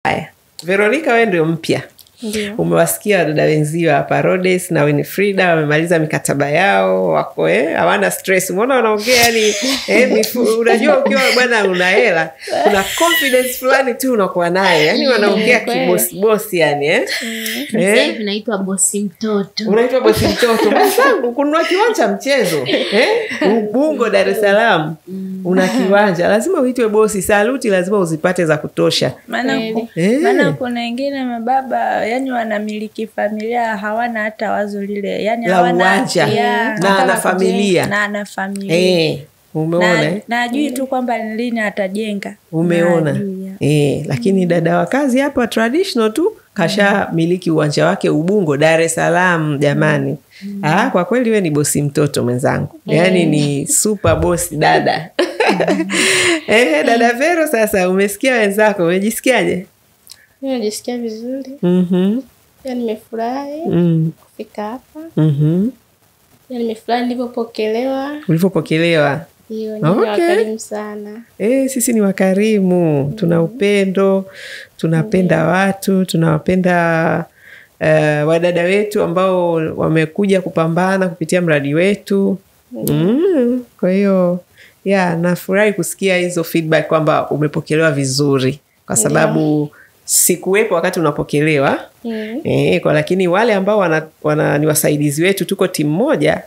Haya, Veronica wewe ndio mpya. Ndio. Umewasikia dada wenzio hapa Rhodes na Winifrida wamemaliza mikataba yao, wako hawana stress. Umeona wanaongea yani unajua ukiwa bwana una hela, kuna confidence fulani tu unakuwa nayo. Yani wanaongea kibosi yani Sasa hivi naitwa bosi mtoto. Unaitwa bosi mtoto. Mwanangu kununua kiwanja mchezo. Ubungo Dar es Salaam. Una kiwanja, lazima uitwe bosi. Saluti lazima uzipate za kutosha. Maana kuna wengine mababa yani wanamiliki familia hawana hata wazo lile. Yani hawana na familia. Na familia. Umeona na ajui tu kwamba lini atajenga. Umeona lakini dada wa kazi hapa traditional tu kasha miliki uwanja wake Ubungo Dar es Salaam jamani. Kwa kweli wewe ni bosi mtoto mwenzangu. Yani ni super boss dada. Dada Vero, sasa umesikia wenzako, umejisikiaje? Mimi najisikia vizuri. Yani nimefurahi kufika hapa. Yani nimefurahi nilipopokelewa. Ulipopokelewa? Ndio, ni wakarimu sana. Sisi ni wakarimu, tuna upendo, tunapenda watu, tunawapenda wadada wetu ambao wamekuja kupambana kupitia mradi wetu. Kwa hiyo nafurahi kusikia hizo feedback kwamba umepokelewa vizuri, kwa sababu sikuwepo wakati unapokelewa. Lakini wale ambao ni wasaidizi wetu, tuko timu moja,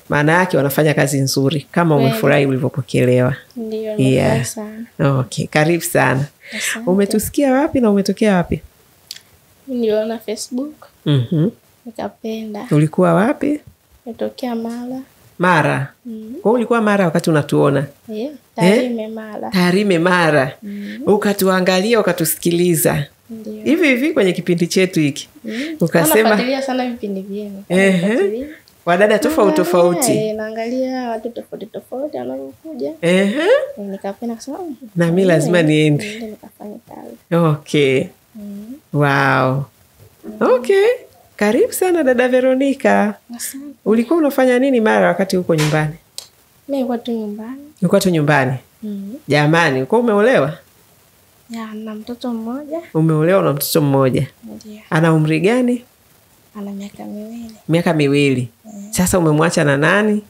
maana yake wanafanya kazi nzuri kama umefurahi ulivyopokelewa. Ndio, sana. Okay, karibu sana. Asante. Umetusikia wapi na umetokea wapi? Niliona Facebook. Nikapenda. Ulikuwa wapi? Nitokea Mara. Mara. Kwa ulikuwa Mara wakati unatuona? Tarime Mara. Tarime Mara. Ukatuangalia, ukatusikiliza. Ndio. Hivi kwenye kipindi chetu hiki. Ukasema nafuatilia sana vipindi vyenu. Wadada tofauti. Naangalia watu tofauti wanaokuja. Nikapenda kusema na mimi lazima niende. Nikafanya kazi. Okay. Wow. Okay. Karibu sana dada Veronica. Asante. Ulikuwa unafanya nini Mara wakati uko nyumbani? Mimi nilikuwa tu nyumbani. Ulikuwa tu nyumbani? Jamani, ulikuwa umeolewa? Na mtoto mmoja. Umeolewa na mtoto mmoja? Ndio. Ana umri gani? Ana miaka 2. Miaka 2. Sasa umemwacha na nani?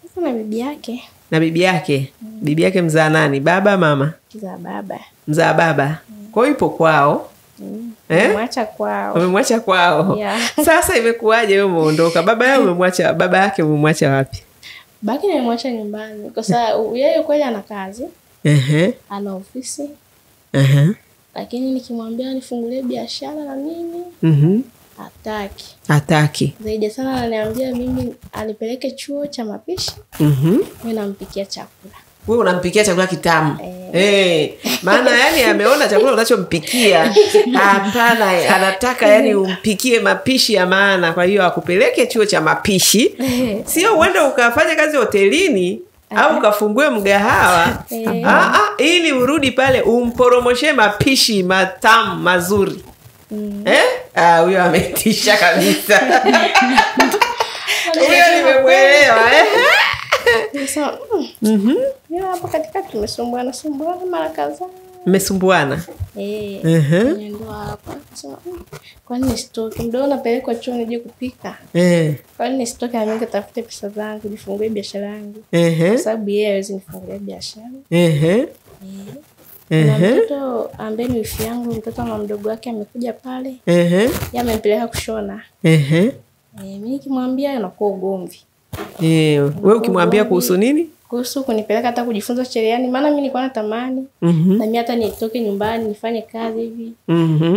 Sasa na bibi yake. Na bibi yake? Bibi yake mzaa nani? Baba mama? Mzaa baba. Mzaa baba. Kwa hiyo ipo kwao? Umemwacha kwao. Umemwacha kwao. Sasa imekuwaje wewe umeondoka? Baba yake umemwacha wapi? Baki nimemwacha nyumbani kwa sababu yeye kweli ana kazi. Ana ofisi. Lakini nikimwambia nifungulie biashara na mimi, hataki. Zaidi sana ananiambia mimi anipeleke chuo cha mapishi. Mimi nampikia chakula. Wewe unampikia chakula kitamu. Maana yani ameona chakula unachompikia. Hapana, anataka yani umpikie mapishi ya maana, kwa hiyo akupeleke chuo cha mapishi. Sio uende ukafanya kazi hotelini au ukafungue mgahawa. Ili urudi pale umporomoshe mapishi matamu mazuri. Huyo ametisha kabisa. Huyo nimekuelewa. Sasa hapo katika tumesumbuana mara kadhaa. Mmesumbuana? Ndio hapa. Sasa kwani nisitoke mdo napelekwa chuo nije kupika. Kwani nisitoke na mimi tafute pesa zangu nifungue biashara yangu. Kwa sababu yeye hawezi nifungulia biashara. Na mtoto ambaye ni wifi yangu, mtoto wa mdogo wake amekuja pale. Yeye amempeleka kushona. Mimi nikimwambia anakuwa ugomvi. Wewe ukimwambia kuhusu nini? Kuhusu kunipeleka hata kujifunza cherehani, maana mimi nilikuwa natamani na mimi hata nitoke nyumbani nifanye kazi hivi.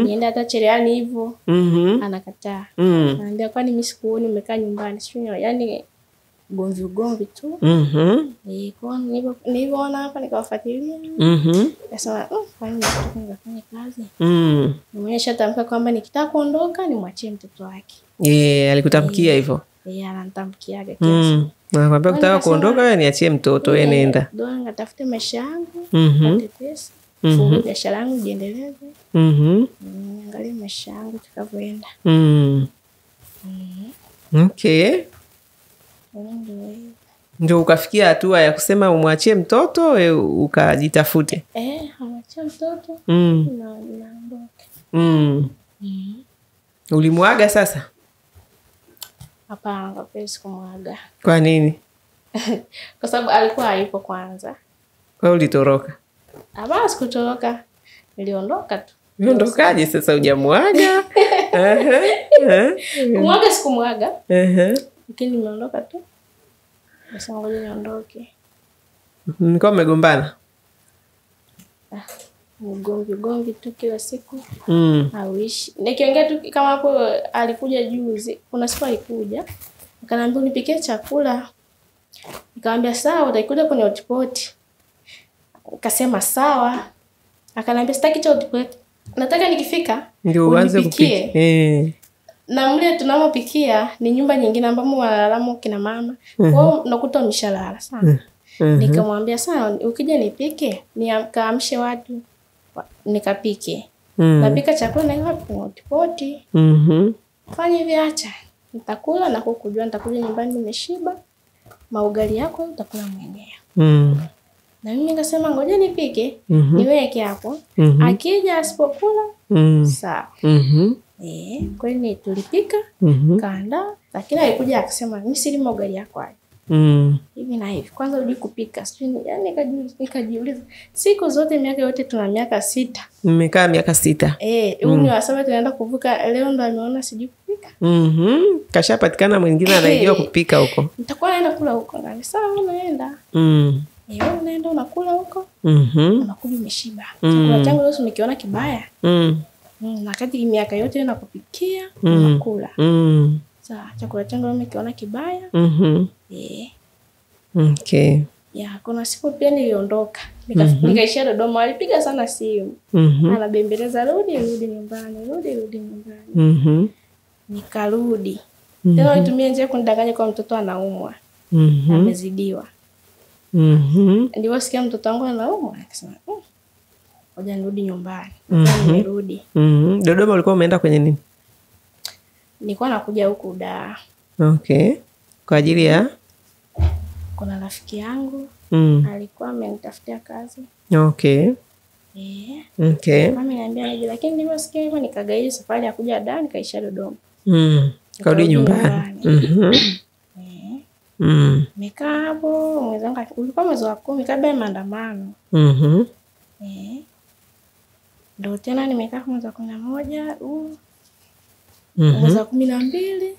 Niende hata cherehani hivyo. Anakataa. Ananiambia kwani mimi sikuoni umekaa nyumbani. Sio yani ugomvi tu. Kwa nilipoona hapa nikawafuatilia. Nasema kwani nitoke nifanye kazi. Nimesha tamka kwamba nikitaka kuondoka nimwachie mtoto wake. Alikutamkia hivyo? Ananitamkiaga kiasi. Nakwambia kutaka kuondoka wewe niachie mtoto wewe nenda. Ndio ngatafute maisha yangu, nipate pesa, fungue biashara yangu jiendeleze. Angalia maisha yangu tukavyoenda. Okay. Ndio ukafikia hatua ya kusema umwachie mtoto ukajitafute. Amwachie mtoto. Na ndio Ulimwaga sasa? Hapana, kwa kweli sikumwaga. Kwa nini? Kwa sababu alikuwa hayupo kwanza. Kwa ulitoroka? Hapana, sikutoroka. Niliondoka tu. Niondokaje sasa hujamwaga? Kumwaga sikumwaga. Lakini nimeondoka tu. Basi ngoja niondoke. Mlikuwa mmegombana? Ugomvi tu kila siku. Hawishi. Nikiongea tu kama hapo alikuja juzi, kuna siku alikuja. Akaniambia unipikie chakula. Nikamwambia sawa, utaikuja kwenye hotpot. Akasema sawa. Akaniambia sitaki cha hotpot. Nataka nikifika ndio uanze kupika. Na mle tunamopikia ni nyumba nyingine ambamo wanalala kina mama. Kwao unakuta wameshalala sana. Nikamwambia sawa, ukija nipike, nikaamshe watu nikapike. Napika chakula na hapo kwenye hotpot. Fanya hivi, acha. Nitakula na kukujua nitakuja nyumbani nimeshiba. Maugali yako utakula mwenyewe. Na mimi nikasema ngoja nipike, niweke hapo. Akija asipokula, sawa. Kwani tulipika, kaandaa, lakini alikuja akasema mimi sili maugali yako haya. Hivi na hivi. Kwanza uje kupika. Yaani nikajiuliza, siku zote miaka yote tuna miaka 6. Mmekaa miaka 6. Huyu ni wa 7 tunaenda kuvuka, leo ndo ameona sijui kupika. Kashapatikana mwingine anajua kupika huko. Nitakuwa naenda kula huko. Ngani sawa unaenda. Wewe unaenda unakula huko. Unakuja umeshiba. Chakula changu leo umekiona kibaya. Na kati miaka yote nakupikia, unakula. Sawa, chakula changu leo umekiona kibaya. Okay. Kuna siku pia niliondoka. Nikaishia Dodoma, alipiga sana simu. Anabembeleza rudi nyumbani. Nikarudi. Tena alitumia njia kunidanganya kwa mtoto anaumwa. Amezidiwa. Ndio sikia mtoto wangu anaumwa, akasema, ngoja nirudi nyumbani. Nimerudi. Dodoma ulikuwa umeenda kwenye nini? Nilikuwa nakuja huku Dar. Okay. Kwa ajili ya kuna rafiki yangu alikuwa amenitafutia kazi. Okay. Okay. Mama niambia nije, lakini nimesikia hivyo nikagairi safari ya kuja Dar nikaisha Dodoma. Karudi nyumbani. Nimekaa hapo mwezi ulikuwa mwezi wa 10 kabla ya maandamano. Ndio tena nimekaa mwezi wa 11 mwezi wa 12.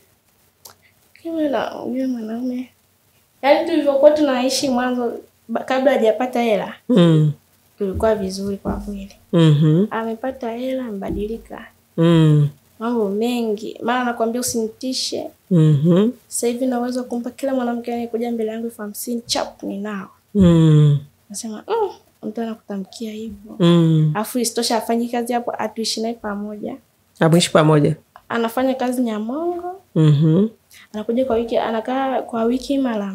Kama yule mwanaume. Yaani tulivyokuwa tunaishi mwanzo kabla hajapata hela. Tulikuwa vizuri kwa kweli. Amepata hela, mbadilika. Mambo mengi. Maana nakwambia usinitishe. Sasa hivi naweza kumpa kila mwanamke anayekuja mbele yangu 50 chap ninao. Nasema, mtu anakutamkia hivyo. Alafu isitosha afanye kazi hapo atuishi naye pamoja. Amuishi pamoja. Anafanya kazi Nyamongo. Anakuja kwa wiki, anakaa kwa wiki mara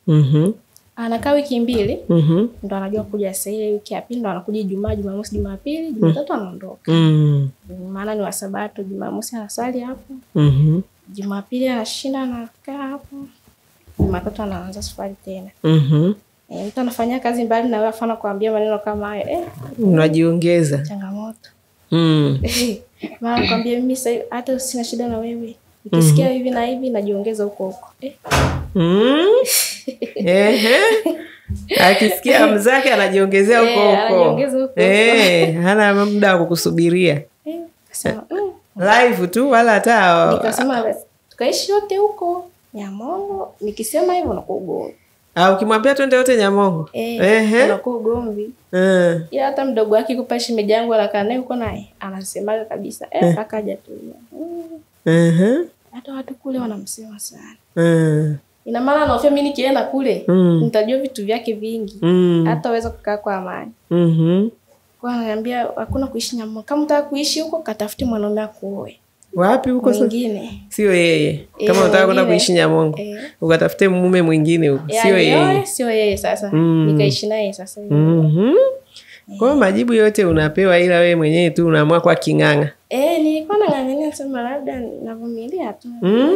2. Anakaa wiki 2. Ndo anajua kuja sasa ile wiki ya pili ndo anakuja Ijumaa, Jumamosi, Jumapili, Jumatatu anaondoka. Maana ni wa Sabato, Jumamosi anasali hapo. Jumapili anashinda anakaa hapo. Jumatatu anaanza safari tena. Mtu anafanya kazi mbali na wewe afana kuambia maneno kama hayo. Unajiongeza. Changamoto. Maana nakwambia mimi sasa hata sina shida na wewe. Nikisikia hivi na hivi najiongeza huko. Akisikia mzake anajiongezea huko. Hana muda wa kukusubiria. Live tu wala hata. Nikasema tukaishi yote huko Nyamongo. Nikisema hivyo nakuwa ugomvi. Ukimwambia twende yote Nyamongo. Nakuwa ugomvi. Ila hata mdogo wake kupa shemeji yangu anakaa naye huko naye anasemaga kabisa kaka hajatulia. Hata watu kule wanamsema sana. Ina maana anaofia mimi nikienda kule nitajua vitu vyake vingi. Hata uweza kukaa kwa amani. Kwa ananiambia hakuna kuishi Nyamongo. Kama unataka kuishi huko katafute mwanaume akuoe. Wapi huko mwingine? Sio yeye. Kama unataka kwenda kuishi Nyamongo, ukatafute mume mwingine huko. Sio yeye. Sio yeye sasa. Nikaishi naye sasa. Kwa majibu yote unapewa ila wewe mwenyewe tu unaamua kwa kinganga. Nilikuwa nang'ang'ania sema labda navumilia tu.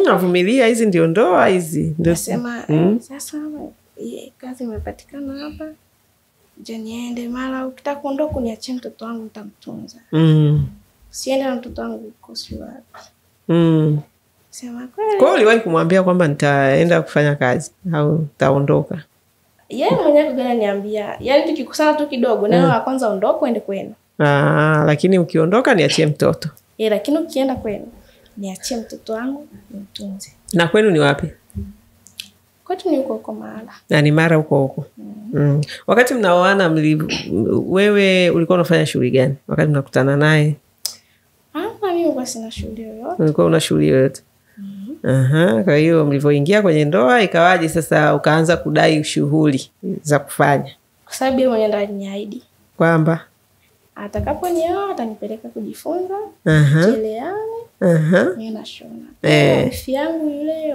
Navumilia, hizi ndio ndoa hizi. Ndio sema sasa kazi imepatikana hapa. Je, niende mara ukitaka kuondoka uniachie mtoto wangu nitamtunza. siende na mtoto wangu huko si wapi. Sema kweli. Kwa uliwahi kumwambia kwamba nitaenda kufanya kazi au taondoka? Yeye mwenyewe kugana niambia, yani tukikusana tu kidogo neno la kwanza ondoka uende kwenu. Lakini ukiondoka niachie mtoto. Lakini ukienda kwenu niachie mtoto wangu nimtunze. Na kwenu ni wapi? Kwetu ni huko Mara. Na ni Mara huko. Wakati mnaoana wewe ulikuwa unafanya shughuli gani wakati mnakutana naye? Mimi nilikuwa sina shughuli yoyote. Ulikuwa una shughuli yoyote? Kwa hiyo mlivyoingia kwenye ndoa ikawaje sasa ukaanza kudai shughuli za kufanya? Kwa sababu yeye mwenyewe ndiye aliniahidi kwamba atakaponioa atanipeleka kujifunza cherehani. Mimi nashona. Rafiki yangu yule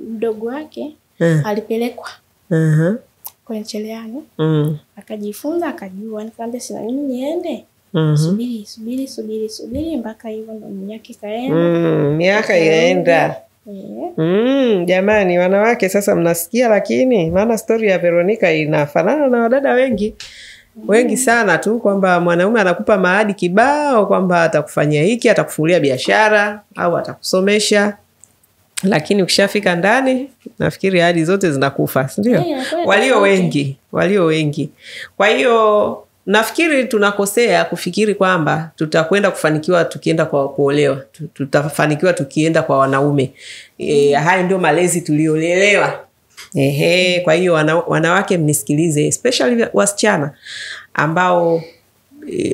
mdogo wake alipelekwa kwenye cherehani. Akajifunza akajua. Nikamwambia sina mimi niende. Subiri mpaka hivyo ndo miaka ikaenda. Miaka ikaenda. Jamani wanawake sasa mnasikia, lakini maana story ya Veronica inafanana na wadada wengi sana tu, kwamba mwanaume anakupa maadi kibao kwamba atakufanyia hiki, atakufungulia biashara au atakusomesha, lakini ukishafika ndani nafikiri ahadi zote zinakufa, ndio? Walio wengi. Kwa hiyo nafikiri tunakosea kufikiri kwamba tutakwenda kufanikiwa tukienda kwa kuolewa. Tutafanikiwa tukienda kwa wanaume. Hayo ndio malezi tuliolelewa. Kwa hiyo wanawake mnisikilize, especially wasichana ambao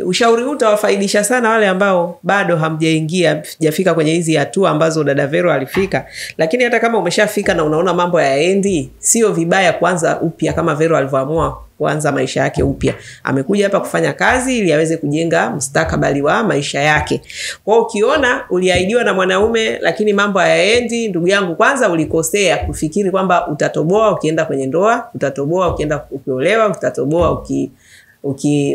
ushauri huu utawafaidisha sana wale ambao bado hamjafika kwenye hizi hatua ambazo dada Vero alifika. Lakini hata kama umeshafika na unaona mambo yaendi, sio vibaya kuanza upya kama Vero alivyoamua kuanza maisha yake upya. Amekuja hapa kufanya kazi ili aweze kujenga mustakabali wa maisha yake. Kwa hiyo ukiona uliahidiwa na mwanaume lakini mambo hayaendi, ndugu yangu, kwanza ulikosea kufikiri kwamba utatoboa ukienda kwenye ndoa, utatoboa ukienda ukiolewa, utatoboa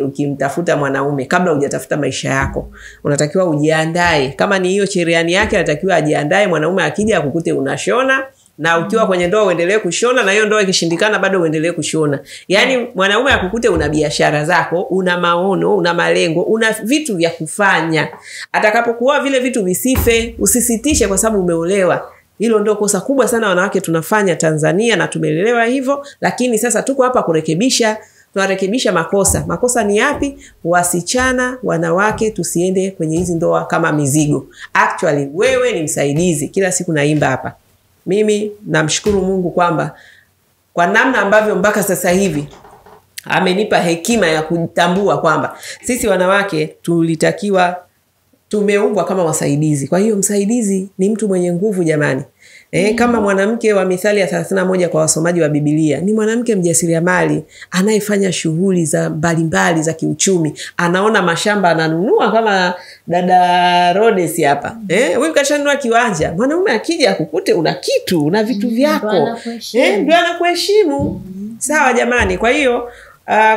ukimtafuta mwanaume kabla hujatafuta maisha yako. Unatakiwa ujiandae. Kama ni hiyo cherehani yake, anatakiwa ajiandae. Mwanaume akija akukute unashona, na ukiwa kwenye ndoa uendelee kushona, na hiyo ndoa ikishindikana bado uendelee kushona. Yaani mwanaume akukute una biashara zako, una maono, una malengo, una vitu vya kufanya. Atakapokuwa vile vitu visife, usisitishe kwa sababu umeolewa. Hilo ndio kosa kubwa sana wanawake tunafanya Tanzania, na tumelelewa hivyo, lakini sasa tuko hapa kurekebisha. Tunarekebisha makosa. Makosa ni yapi? Wasichana, wanawake, tusiende kwenye hizi ndoa kama mizigo. Actually, wewe ni msaidizi. Kila siku naimba hapa. Mimi namshukuru Mungu kwamba kwa namna ambavyo mpaka sasa hivi amenipa hekima ya kutambua kwamba sisi wanawake tumeumbwa kama wasaidizi. Kwa hiyo msaidizi ni mtu mwenye nguvu jamani. Kama mwanamke wa Mithali ya 31 kwa wasomaji wa Biblia, ni mwanamke mjasiriamali anayefanya shughuli za mbalimbali za kiuchumi. Anaona mashamba ananunua kama dada Rhodes hapa. Wewe kashanunua kiwanja. Mwanaume akija akukute una kitu, una vitu vyako. Ndio anakuheshimu. Sawa jamani. Kwa hiyo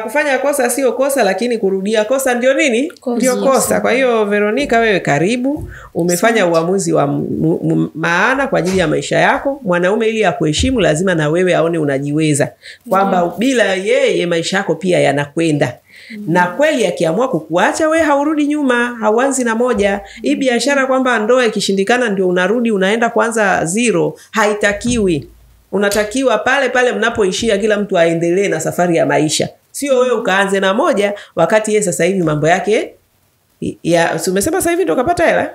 kufanya kosa sio kosa, lakini kurudia kosa ndio nini? Ndio kosa. Kwa hiyo Veronica, wewe karibu, umefanya uamuzi wa maana kwa ajili ya maisha yako. Mwanaume ili akuheshimu lazima na wewe aone unajiweza, kwamba bila yeye maisha yako pia yanakwenda. Na kweli akiamua kukuacha wewe haurudi nyuma, hauanzi na moja. Hii biashara kwamba ndoa ikishindikana ndio unarudi unaenda kuanza zero, haitakiwi. Unatakiwa pale mnapoishia kila mtu aendelee na safari ya maisha. Sio wewe ukaanze na moja wakati yeye sasa hivi mambo yake umesema sasa hivi ndo kapata hela?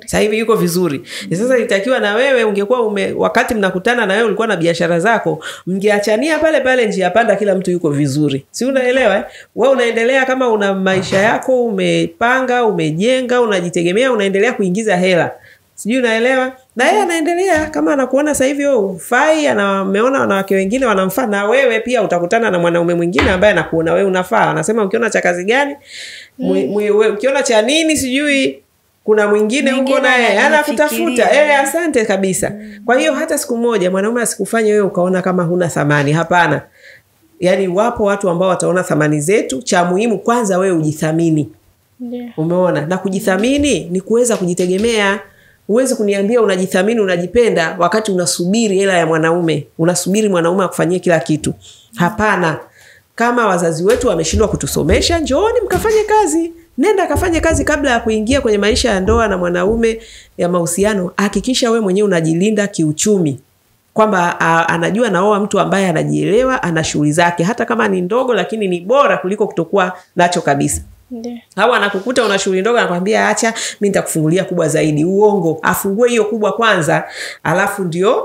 Sasa hivi yuko vizuri. Sasa itakiwa na wewe ungekuwa wakati mnakutana na wewe ulikuwa na biashara zako, mngeachania pale njia panda, kila mtu yuko vizuri. Si unaelewa? Wewe unaendelea kama una maisha yako, umepanga, umejenga, unajitegemea, unaendelea kuingiza hela. Sijui unaelewa? Na yeye anaendelea kama anakuona sasa hivi ufai, ameona wanawake wengine wanamfaa, na wewe pia utakutana na mwanaume mwingine ambaye anakuona wewe unafaa. Anasema ukiona cha kazi gani? Ukiona cha nini sijui, kuna mwingine huko naye anakutafuta. Asante kabisa. Kwa hiyo hata siku moja mwanaume asikufanye wewe ukaona kama huna thamani. Hapana. Yaani wapo watu ambao wataona thamani zetu. Cha muhimu kwanza wewe ujithamini. Umeona? Na kujithamini ni kuweza kujitegemea. Uwezi kuniambia unajithamini, unajipenda wakati unasubiri hela ya mwanaume. Unasubiri mwanaume akufanyie kila kitu. Hapana. Kama wazazi wetu wameshindwa kutusomesha, njooni mkafanye kazi. Nenda kafanye kazi kabla ya kuingia kwenye maisha ya ndoa na mwanaume, ya mahusiano. Hakikisha wewe mwenyewe unajilinda kiuchumi, kwamba anajua naoa mtu ambaye anajielewa, ana shughuli zake, hata kama ni ndogo lakini ni bora kuliko kutokuwa nacho kabisa. Hawa anakukuta una shughuli ndogo, anakuambia acha mimi nitakufungulia kubwa zaidi. Uongo. Afungue hiyo kubwa kwanza, alafu ndio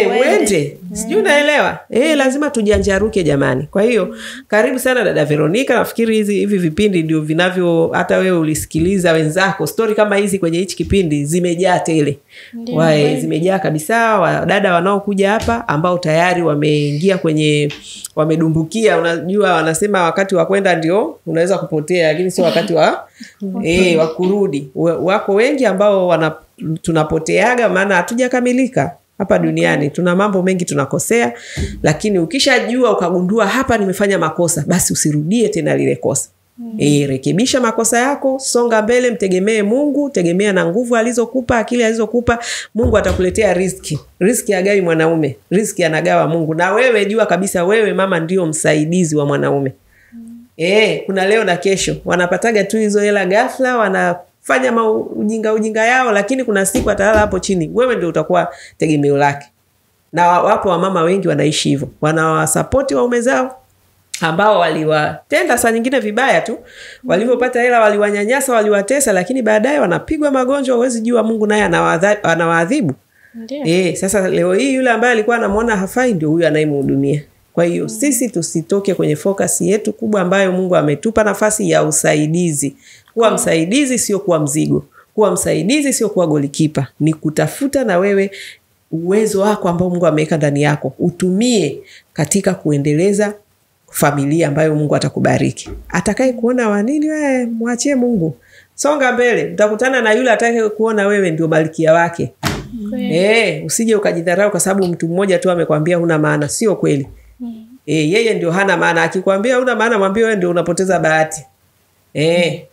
uende. Sijui unaelewa? Lazima tujanjaruke jamani. Kwa hiyo karibu sana dada Veronica. Nafikiri hivi vipindi ndio vinavyo, hata wewe ulisikiliza wenzako story kama hizi kwenye hichi kipindi, zimejaa tele. Zimejaa kabisa wadada wanaokuja hapa ambao tayari wameingia kwenye, wamedumbukia. Unajua wanasema wakati wa kwenda ndio unaweza kupotea, lakini sio wakati wa wa kurudi. Wako wengi ambao tunapoteaga, maana hatujakamilika hapa duniani. Tuna mambo mengi tunakosea, lakini ukishajua ukagundua hapa nimefanya makosa, basi usirudie tena lile kosa. Rekebisha makosa yako, songa mbele, mtegemee Mungu, tegemea na nguvu alizokupa, akili alizokupa. Mungu atakuletea riziki. Riziki hagawi mwanaume, riziki anagawa Mungu. Na wewe jua kabisa wewe mama ndio msaidizi wa mwanaume. Kuna leo na kesho. Wanapataga tu hizo hela ghafla, wanafanya ujinga yao, lakini kuna siku atalala hapo chini. Wewe ndio utakuwa tegemeo lake. Na wapo wamama wengi wanaishi hivyo. Wanawasapoti waume zao ambao waliwatenda saa nyingine vibaya tu. Walivyopata hela waliwanyanyasa, waliwatesa, lakini baadaye wanapigwa magonjwa, huwezi jua Mungu naye anawaadhibu. Sasa leo hii yule ambaye alikuwa anamuona hafai ndio huyu anayemhudumia. Kwa hiyo sisi tusitoke kwenye focus yetu kubwa ambayo Mungu ametupa nafasi ya usaidizi. Kuwa msaidizi sio kuwa mzigo. Kuwa msaidizi sio kuwa golikipa. Ni kutafuta na wewe uwezo wako ambao Mungu ameweka ndani yako, utumie katika kuendeleza familia ambayo Mungu atakubariki. Atakaye kuona wanini, wewe mwachie Mungu. Songa mbele, utakutana na yule atakaye kuona wewe ndio malkia wake. Usije ukajidharau kwa sababu mtu mmoja tu amekwambia huna maana. Sio kweli. Yeye ndio hana maana. Akikwambia huna maana, mwambie wewe ndio unapoteza bahati.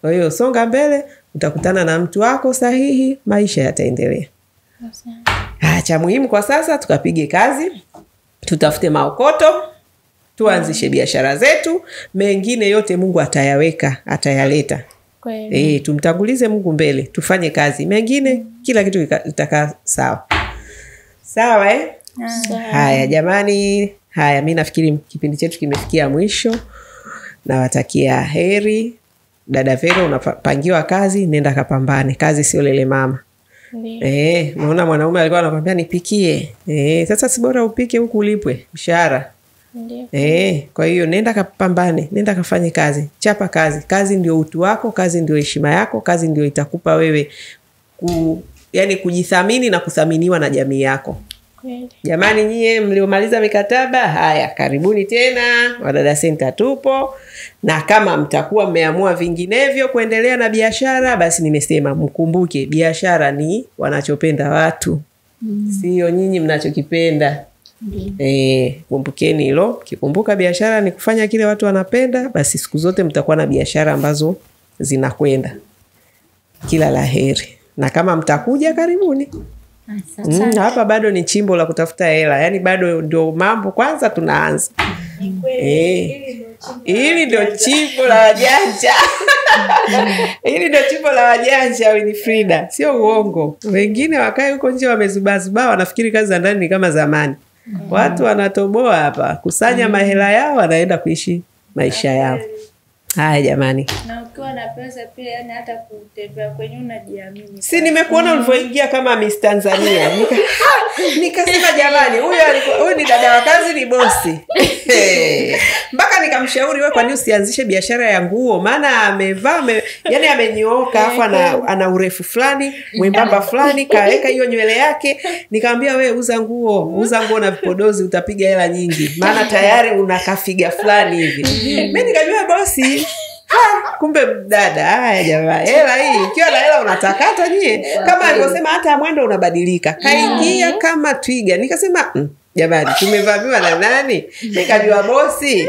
Kwa hiyo songa mbele, utakutana na mtu wako sahihi, maisha yataendelea. Cha muhimu kwa sasa tukapige kazi, tutafute maokoto, tuanzishe biashara zetu, mengine yote Mungu atayaweka, atayaleta. Tumtangulize Mungu mbele, tufanye kazi, mengine kila kitu itakaa sawa. Sawa Haya jamani, mimi nafikiri kipindi chetu kimefikia mwisho. Nawatakia heri. Dada Vero, unapangiwa kazi, nenda kapambane. Kazi sio lele mama. Unaona mwanaume alikuwa anakuambia nipikie. Sasa si bora upike huku ulipwe mshahara. Kwa hiyo nenda kapambane, nenda kafanye kazi. Chapa kazi. Kazi ndio utu wako, kazi ndio heshima yako, kazi ndio itakupa wewe kujithamini na kuthaminiwa na jamii yako. Jamani nyie mliomaliza mikataba, haya karibuni tena. Wadada Center tupo. Na kama mtakuwa mmeamua vinginevyo kuendelea na biashara, basi nimesema mkumbuke biashara ni wanachopenda watu. Sio nyinyi mnachokipenda. Kumbukeni hilo. Kikumbuka biashara ni kufanya kile watu wanapenda, basi siku zote mtakuwa na biashara ambazo zinakwenda. Kila laheri. Na kama mtakuja karibuni. Hapa bado ni chimbo la kutafuta hela. Yaani bado ndio mambo kwanza tunaanza. Hili ndio chimbo la wajanja. Hili ndio chimbo la wajanja Winifrida. Sio uongo. Wengine wakae huko nje wamezubazuba, wanafikiri kazi za ndani ni kama zamani. Watu wanatoboa hapa, kusanya mahela yao, wanaenda kuishi maisha yao. Haya jamani. Na ukiwa na pesa pia, yani hata kutembea kwenye unajiamini. Si nimekuona ulivyoingia kama Miss Tanzania. Nikasema jamani, huyu ni dada wa kazi, ni bosi. Mpaka nikamshauri wewe, kwa nini usianzishe biashara ya nguo? Maana amevaa yani amenyooka, afu ana urefu fulani, mwembamba fulani, kaweka hiyo nywele yake. Nikamwambia wewe uza nguo na vipodozi, utapiga hela nyingi. Maana tayari una kafiga fulani hivi. Mimi nikajua bosi. Kumbe dada. Haya jamani, hela hii ikiwa na hela unatakata nyie. Kama alivyosema hata mwendo unabadilika. Kaingia kama twiga. Nikasema jamani, tumevamiwa na nani? Nikajua bosi.